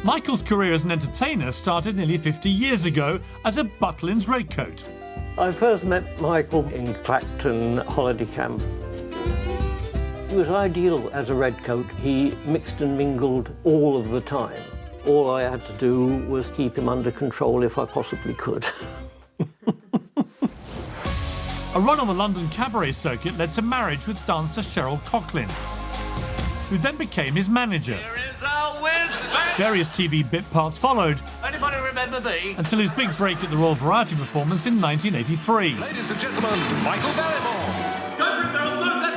Michael's career as an entertainer started nearly 50 years ago as a Butlins redcoat. I first met Michael in Clacton holiday camp. He was ideal as a redcoat. He mixed and mingled all of the time. All I had to do was keep him under control if I possibly could. A run on the London cabaret circuit led to marriage with dancer Cheryl Coughlin, who then became his manager. Here is our whiz bang. Various TV bit parts followed. Anybody remember me? Until his big break at the Royal Variety Performance in 1983. Ladies and gentlemen, Michael Barrymore. Go for it, Beryl, move that.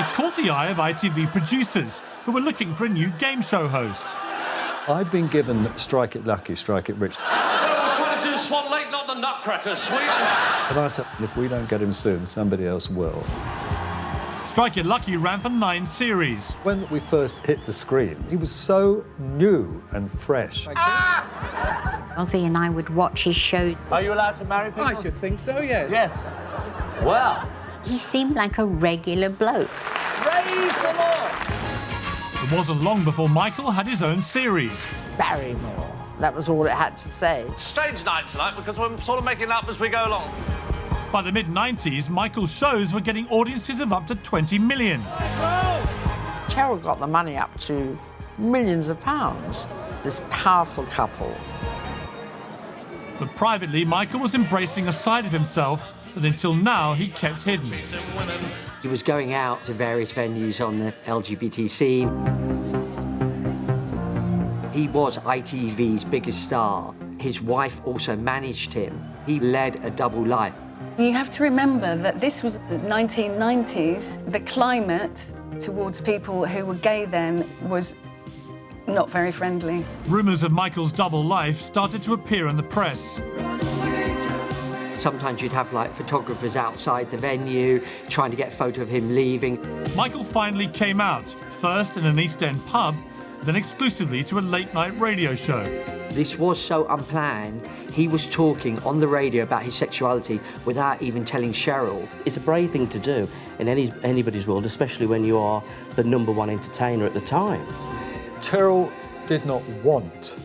It caught the eye of ITV producers, who were looking for a new game show host. I'd been given Strike It Lucky, Strike It Rich. Well, we're trying to do Swan Lake, not the Nutcracker, sweet. And I said, if we don't get him soon, somebody else will. Strike It Lucky ran for 9 series. When we first hit the screen, he was so new and fresh. Ozzy and I would watch his show. Are you allowed to marry people? I should think so, yes. Yes. Well. He seemed like a regular bloke. Raise them up. It wasn't long before Michael had his own series. Barrymore. That was all it had to say. Strange night tonight because we're sort of making it up as we go along. By the mid-90s, Michael's shows were getting audiences of up to 20 million. Cheryl got the money up to millions of pounds. This powerful couple. But privately, Michael was embracing a side of himself that until now he kept hidden. He was going out to various venues on the LGBT scene. He was ITV's biggest star. His wife also managed him. He led a double life. You have to remember that this was the 1990s. The climate towards people who were gay then was not very friendly. Rumours of Michael's double life started to appear in the press. Sometimes you'd have, like, photographers outside the venue trying to get a photo of him leaving. Michael finally came out, first in an East End pub, then exclusively to a late-night radio show. This was so unplanned. He was talking on the radio about his sexuality without even telling Cheryl. It's a brave thing to do in anybody's world, especially when you are the #1 entertainer at the time. Cheryl did not want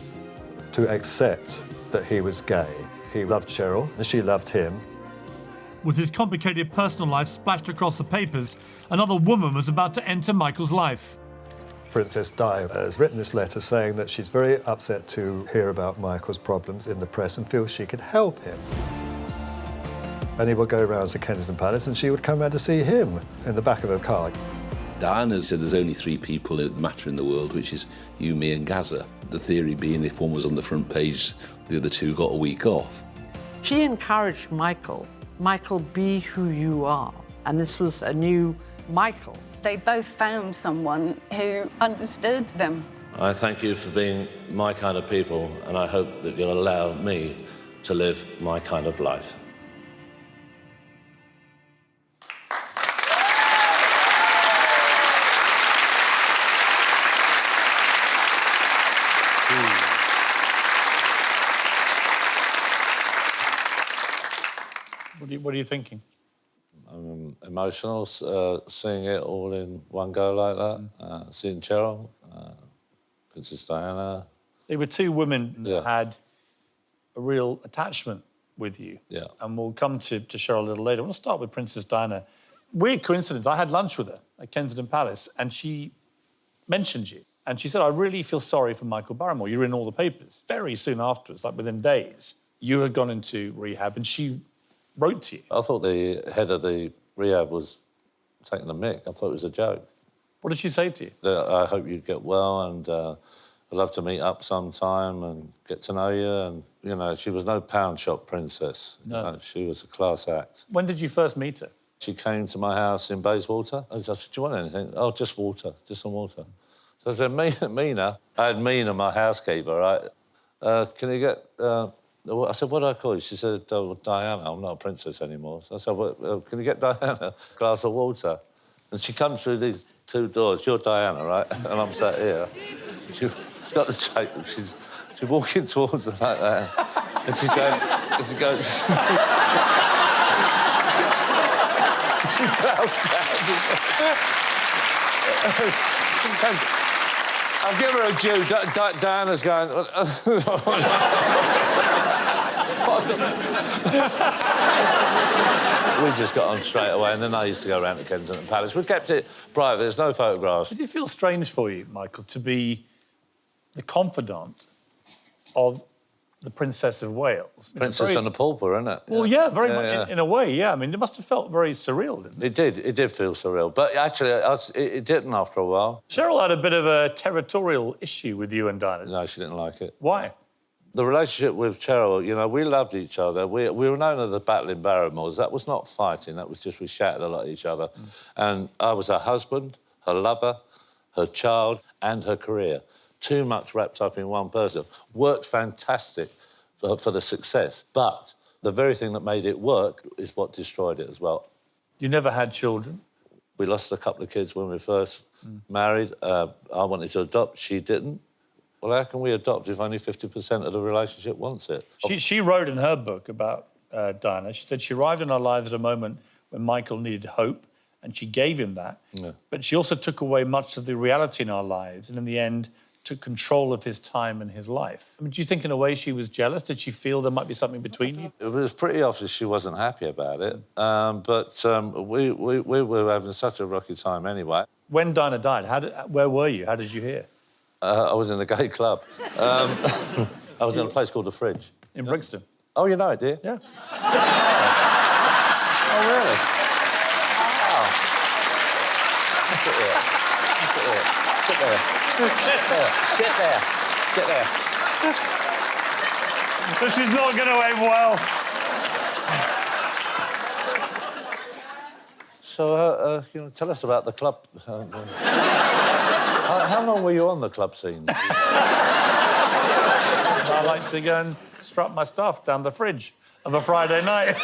to accept that he was gay. He loved Cheryl, and she loved him. With his complicated personal life splashed across the papers, another woman was about to enter Michael's life. Princess Di has written this letter saying that she's very upset to hear about Michael's problems in the press and feels she could help him. And he would go around to Kensington Palace and she would come round to see him in the back of her car. Diana said there's only 3 people that matter in the world, which is you, me and Gaza. The theory being if one was on the front page, the other 2 got a week off. She encouraged Michael, be who you are. And this was a new Michael. They both found someone who understood them. I thank you for being my kind of people, and I hope that you'll allow me to live my kind of life. What are you thinking? I'm emotional, seeing it all in one go like that. Seeing Cheryl, Princess Diana. They were 2 women that had a real attachment with you. Yeah. And we'll come to Cheryl a little later. I want to start with Princess Diana. Weird coincidence, I had lunch with her at Kensington Palace and she mentioned you. And she said, I really feel sorry for Michael Barrymore. You're in all the papers. Very soon afterwards, like within days, you had gone into rehab and she wrote to you. I thought the head of the rehab was taking the mick. I thought it was a joke. What did she say to you? That I hope you get well and I'd love to meet up sometime and get to know you. And, you know, she was no pound shop princess. No. You know, she was a class act. When did you first meet her? She came to my house in Bayswater. I said, do you want anything? Oh, just water, just some water. So I said, Mina. I had Mina, my housekeeper, right? Can you get... I said, what do I call you? She said, Diana, I'm not a princess anymore. So I said, well, can you get Diana a glass of water? And she comes through these 2 doors. You're Diana, right? And I'm sat here. She's got the shape. She's walking towards her like that. And she's going... She crouched down. I'll give her a due. Diana's going... We just got on straight away, and then I used to go around to Kensington Palace. We kept it private. There's no photographs. Did it feel strange for you, Michael, to be the confidant of the Princess of Wales? Princess and the Pauper, isn't it? Well, yeah, very much, in a way, yeah. I mean, it must have felt very surreal, didn't it? It did feel surreal. But actually, it didn't after a while. Cheryl had a bit of a territorial issue with you and Diana. No, she didn't like it. Why? The relationship with Cheryl, you know, we loved each other. We were known as the battling Barrymores. That was not fighting. That was just we shouted a lot at each other. And I was her husband, her lover, her child, and her career. Too much wrapped up in one person. Worked fantastic for the success. But the very thing that made it work is what destroyed it as well. You never had children? We lost a couple of kids when we first married. I wanted to adopt. She didn't. Well, how can we adopt if only 50% of the relationship wants it? She wrote in her book about Diana, she said she arrived in our lives at a moment when Michael needed hope, and she gave him that. Yeah. But she also took away much of the reality in our lives, and in the end, took control of his time and his life. I mean, do you think in a way she was jealous? Did she feel there might be something between you? It was pretty obvious she wasn't happy about it, but we were having such a rocky time anyway. When Diana died, where were you? How did you hear? I was in a gay club. I was in a place called The Fridge. In Brixton? Oh, you know it, do you? Yeah. Oh, really? Wow. Sit there. Sit there. Sit there. Sit there. Sit there. But she's not going to end well. So, you know, tell us about the club. How long were you on the club scene? I like to go and strut my stuff down the fridge of a Friday night.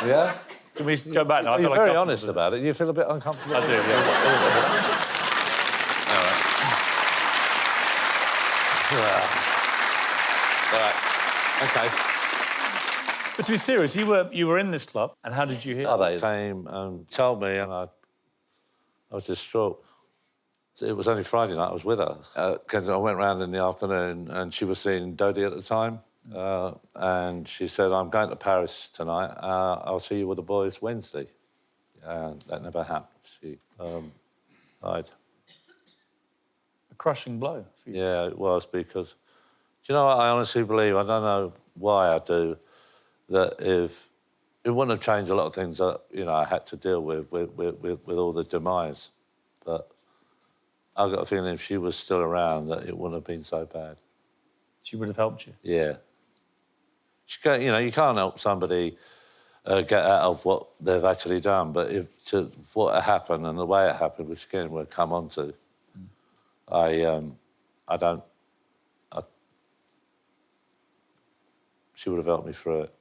Yeah? Can we go back now? You're very honest about it. You feel a bit uncomfortable? I do, yeah. All right. OK. But to be serious, you were in this club, and how did you hear? Oh, they came and told me, and I was distraught. It was only Friday night I was with her. I went round in the afternoon, and she was seeing Dodie at the time, and she said, I'm going to Paris tonight. I'll see you with the boys Wednesday. And that never happened. She died. A crushing blow for you. Yeah, it was, because... Do you know what I honestly believe? I don't know why I do, that if... It wouldn't have changed a lot of things that, you know, I had to deal with all the demise. But I've got a feeling if she was still around, that it wouldn't have been so bad. She would have helped you? Yeah. You know, you can't help somebody get out of what they've actually done, but what happened and the way it happened, which again we'll come on to, she would have helped me through it.